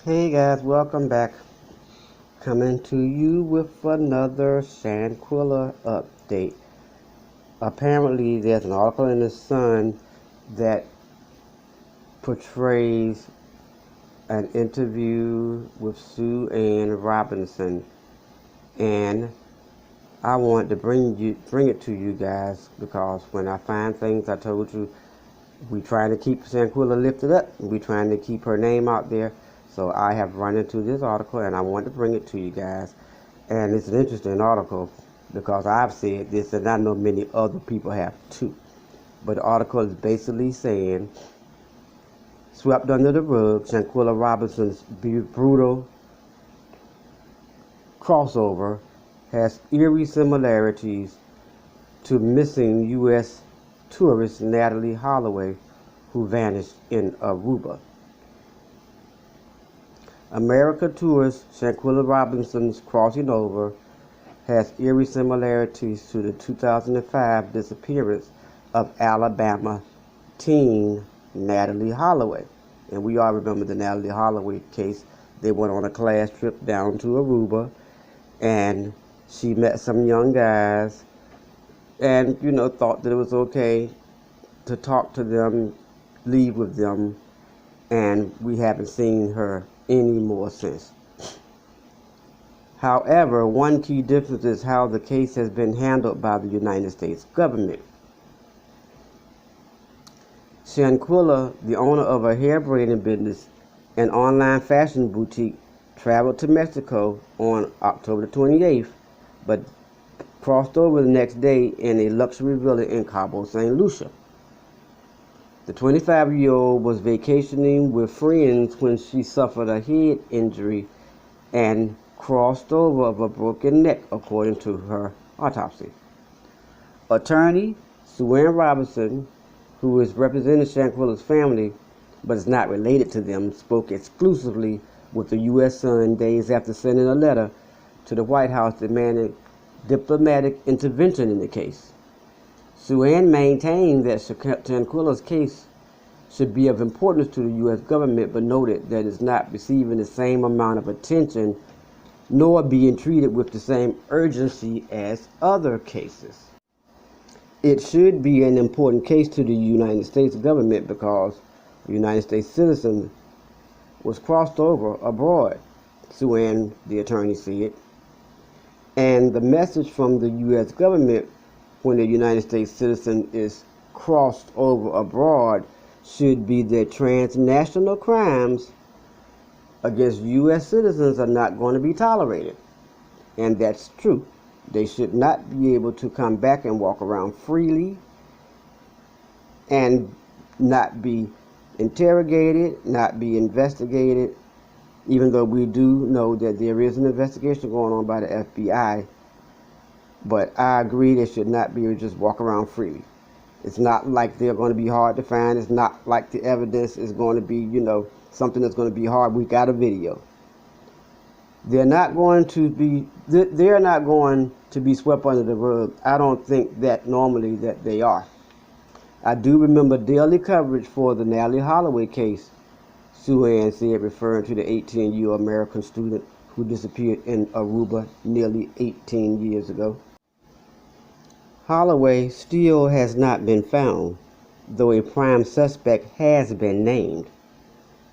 Hey guys, welcome back. Coming to you with another Shanquella update. Apparently, there's an article in the Sun that portrays an interview with Shanquella Robinson, and I want to bring it to you guys because when I find things, I told you we trying to keep Shanquella lifted up. We trying to keep her name out there. So I have run into this article and I want to bring it to you guys. And it's an interesting article because I've said this and I know many other people have too. But the article is basically saying, swept under the rug, Shanquella Robinson's brutal crossover has eerie similarities to missing U.S. tourist Natalee Holloway, who vanished in Aruba. America tourist Shanquella Robinson's crossing over has eerie similarities to the 2005 disappearance of Alabama teen Natalee Holloway. And we all remember the Natalee Holloway case. They went on a class trip down to Aruba and she met some young guys and, thought that it was okay to talk to them, leave with them, and we haven't seen her anymore since. However, one key difference is how the case has been handled by the United States government. Shanquella, the owner of a hair braiding business and online fashion boutique, traveled to Mexico on October 28th, but crossed over the next day in a luxury villa in Cabo San Lucia. The 25-year-old was vacationing with friends when she suffered a head injury and crossed over of a broken neck, according to her autopsy. Attorney Shanquella Robinson, who is representing Shanquella's family but is not related to them, spoke exclusively with the U.S. Sun days after sending a letter to the White House demanding diplomatic intervention in the case. Shanquella maintained that Shanquella's case should be of importance to the U.S. government, but noted that it's not receiving the same amount of attention nor being treated with the same urgency as other cases. It should be an important case to the United States government because a United States citizen was crossed over abroad, Shanquella, the attorney, said. And the message from the U.S. government when a United States citizen is crossed over abroad should be that transnational crimes against U.S. citizens are not going to be tolerated. And that's true. They should not be able to come back and walk around freely and not be interrogated, not be investigated, even though we do know that there is an investigation going on by the FBI. But I agree they should not be able to just walk around freely. It's not like they're going to be hard to find. It's not like the evidence is going to be, something that's going to be hard. We got a video. They're not going to be swept under the rug. I don't think that normally that they are. I do remember daily coverage for the Natalee Holloway case, Shanquella said, referring to the 18-year American student who disappeared in Aruba nearly 18 years ago. Holloway still has not been found, though a prime suspect has been named.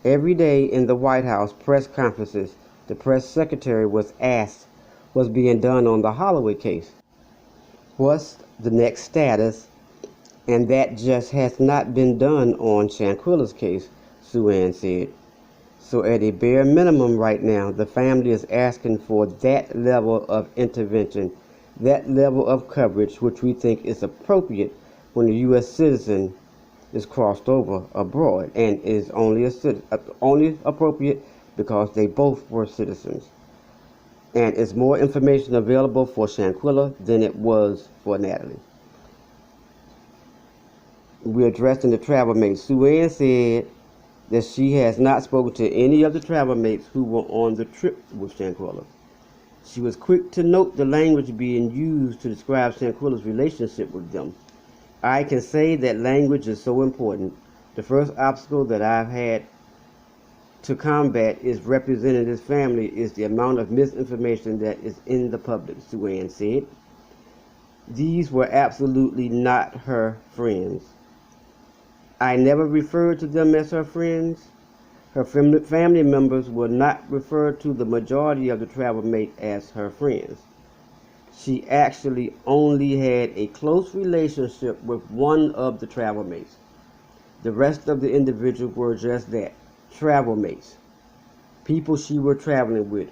Every day in the White House press conferences, the press secretary was asked what's being done on the Holloway case. What's the next status? And that just has not been done on Shanquella's case, Shanquella said. So at a bare minimum right now, the family is asking for that level of intervention, that level of coverage, which we think is appropriate when a U.S. citizen is crossed over abroad, and is only appropriate because they both were citizens. And is more information available for Shanquella than it was for Natalee. We're addressing the travel mates. Shanquella said that she has not spoken to any of the travel mates who were on the trip with Shanquella. She was quick to note the language being used to describe Shanquella's relationship with them. I can say that language is so important. The first obstacle that I've had to combat its representative's family is the amount of misinformation that is in the public, Sue said. These were absolutely not her friends. I never referred to them as her friends. Her family members will not refer to the majority of the travel mates as her friends. She actually only had a close relationship with one of the travel mates. The rest of the individuals were just that, travel mates, people she was traveling with,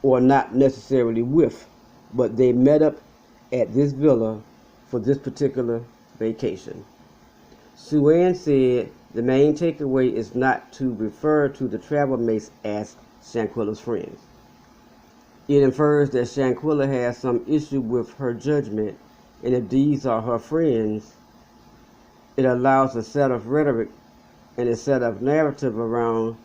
or not necessarily with, but they met up at this villa for this particular vacation. Sue said the main takeaway is not to refer to the travel mates as Shanquella'S friends. It infers that Shanquella has some issue with her judgment, and if these are her friends, it allows a set of rhetoric and a set of narrative around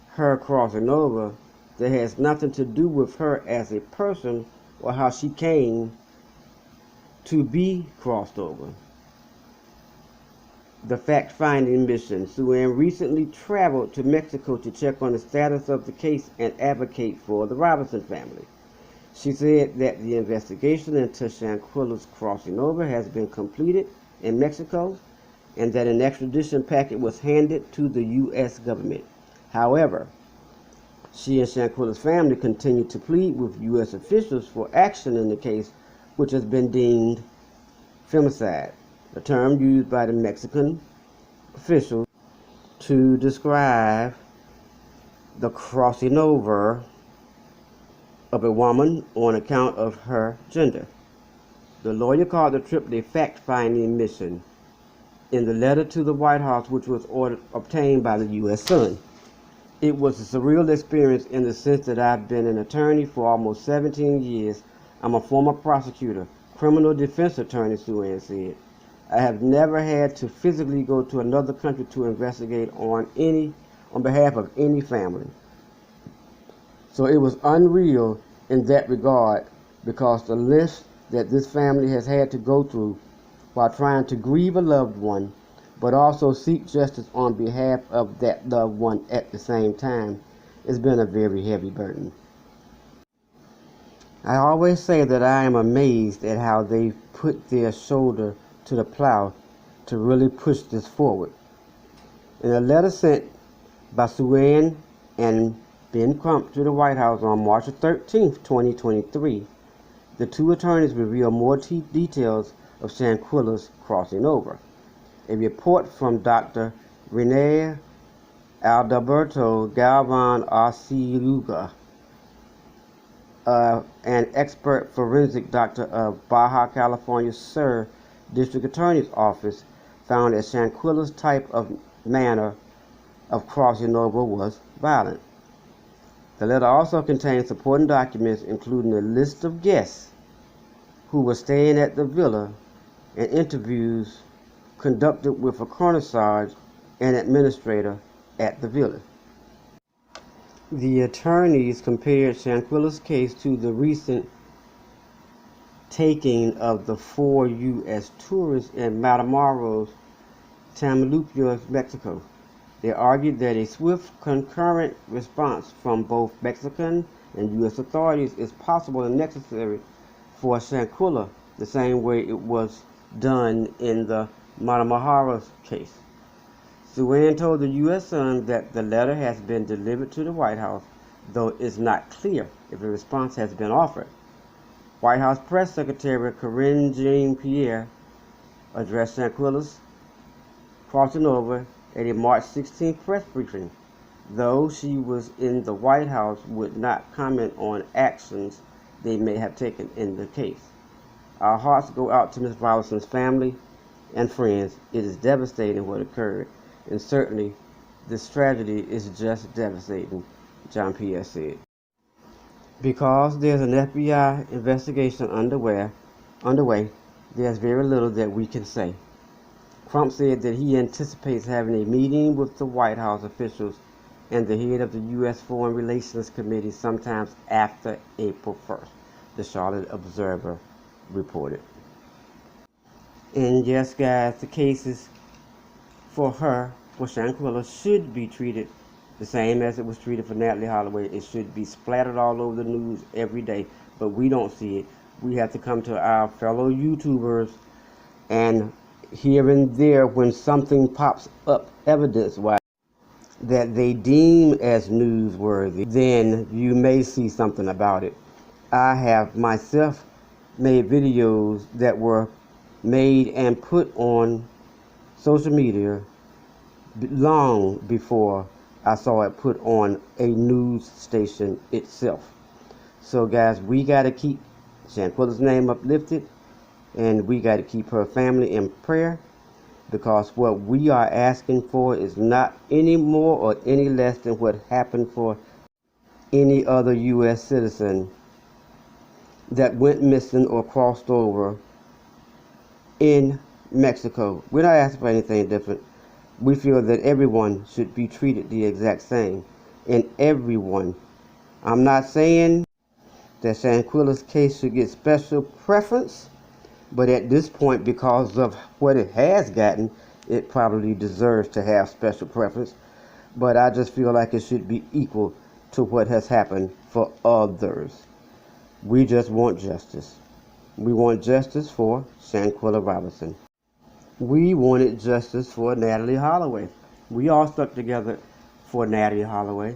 her crossing over that has nothing to do with her as a person or how she came to be crossed over. The fact-finding mission. Sue recently traveled to Mexico to check on the status of the case and advocate for the Robinson family. She said that the investigation into Shanquella'S crossing over has been completed in Mexico and that an extradition packet was handed to the U.S. government. However, she and Shanquella'S family continue to plead with U.S. officials for action in the case, which has been deemed femicide, a term used by the Mexican officials to describe the crossing over of a woman on account of her gender. The lawyer called the trip a fact-finding mission in the letter to the White House, which was obtained by the U.S. Sun. It was a surreal experience in the sense that I've been an attorney for almost 17 years. I'm a former prosecutor, criminal defense attorney, Sue said. I have never had to physically go to another country to investigate on behalf of any family. So it was unreal in that regard because the list that this family has had to go through while trying to grieve a loved one, but also seek justice on behalf of that loved one at the same time, has been a very heavy burden. I always say that I am amazed at how they put their shoulder to the plow to really push this forward. In a letter sent by Sue and Ben Crump to the White House on March 13, 2023, the two attorneys reveal more details of Shanquella'S crossing over. A report from Dr. Rene Alberto Galvan Arciruga, an expert forensic doctor of Baja California Sur District Attorney's Office, found that Shanquella'S type of manner of crossing over was violent. The letter also contains supporting documents, including a list of guests who were staying at the villa and interviews conducted with a concierge and administrator at the villa. The attorneys compared Shanquella'S case to the recent taking of the 4 U.S. tourists in Matamoros, Tamaulipas, Mexico. They argued that a swift concurrent response from both Mexican and U.S. authorities is possible and necessary for Shanquella, the same way it was done in the Matamoros case. Sue told the U.S. Sun that the letter has been delivered to the White House, though it's not clear if a response has been offered. White House Press Secretary Karine Jean-Pierre addressed Shanquella'S crossing over at a March 16 press briefing, though she was in the White House would not comment on actions they may have taken in the case. Our hearts go out to Ms. Robinson's family and friends. It is devastating what occurred, and certainly this tragedy is just devastating, Jean-Pierre said. Because there's an FBI investigation underway, there's very little that we can say. Trump said that he anticipates having a meeting with the White House officials and the head of the U.S. Foreign Relations Committee sometimes after April 1st, the Charlotte Observer reported. And yes, guys, the cases for Shanquella, should be treated the same as it was treated for Natalee Holloway. It should be splattered all over the news every day, but we don't see it. We have to come to our fellow YouTubers and here and there, when something pops up evidence-wise that they deem as newsworthy, then you may see something about it. I have myself made videos that were made and put on social media long before I saw it put on a news station itself. So guys, we got to keep Shanquella's name uplifted, and we got to keep her family in prayer, because what we are asking for is not any more or any less than what happened for any other U.S. citizen that went missing or crossed over in Mexico. We're not asking for anything different. We feel that everyone should be treated the exact same. And everyone, I'm not saying that Shanquella's case should get special preference, but at this point, because of what it has gotten, it probably deserves to have special preference. But I just feel like it should be equal to what has happened for others. We just want justice. We want justice for Shanquella Robinson. We wanted justice for Natalee Holloway. We all stuck together for Natalee Holloway.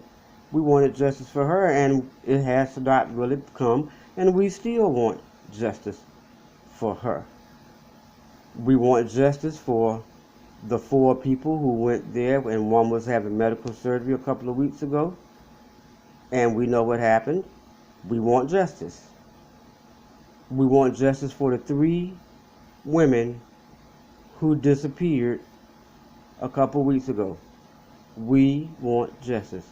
We wanted justice for her, and it has not really come, and we still want justice for her. We want justice for the 4 people who went there, and one was having medical surgery a couple of weeks ago, and we know what happened. We want justice. We want justice for the 3 women who disappeared a couple of weeks ago. We want justice.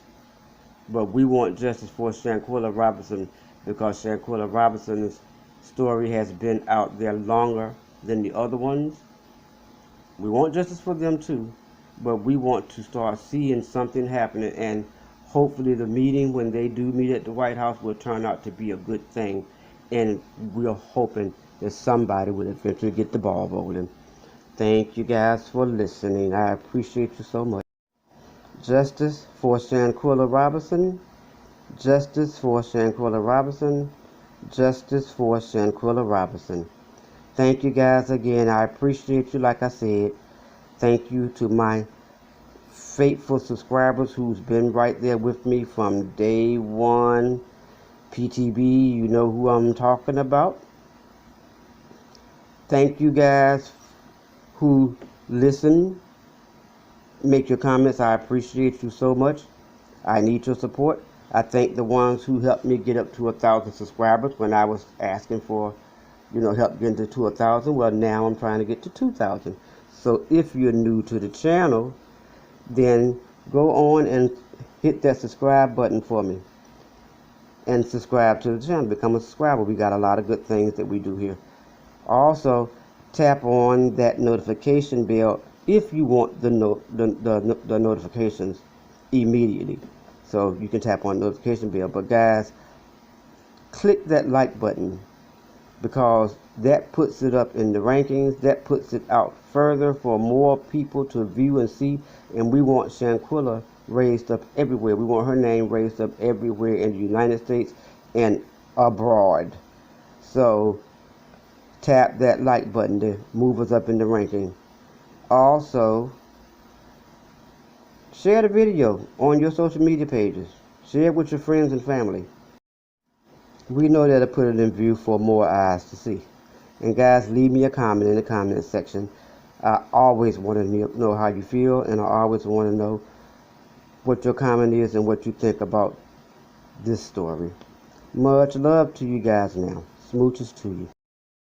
But we want justice for Shanquella Robinson, because Shanquella Robinson's story has been out there longer than the other ones. We want justice for them too, but we want to start seeing something happening, and hopefully the meeting, when they do meet at the White House, will turn out to be a good thing, and we're hoping that somebody will eventually get the ball rolling. Thank you guys for listening. I appreciate you so much. Justice for Shanquella Robinson. Justice for Shanquella Robinson. Justice for Shanquella Robinson. Thank you guys again. I appreciate you, like I said. Thank you to my faithful subscribers who's been right there with me from day one. PTB, you know who I'm talking about. Thank you guys who listen, make your comments. I appreciate you so much. I need your support. I thank the ones who helped me get up to 1,000 subscribers when I was asking for, help getting to 1,000. Well, now I'm trying to get to 2,000. So if you're new to the channel, then go on and hit that subscribe button for me and subscribe to the channel. Become a subscriber. We got a lot of good things that we do here. Also, tap on that notification bell if you want the notifications immediately. So you can tap on the notification bell. But guys, click that like button, because that puts it up in the rankings. That puts it out further for more people to view and see. And we want Shanquella raised up everywhere. We want her name raised up everywhere in the United States and abroad. So tap that like button to move us up in the ranking. Also, share the video on your social media pages. Share it with your friends and family. We know that'll put it in view for more eyes to see. And guys, leave me a comment in the comment section. I always want to know how you feel, and I always want to know what your comment is and what you think about this story. Much love to you guys now. Smooches to you.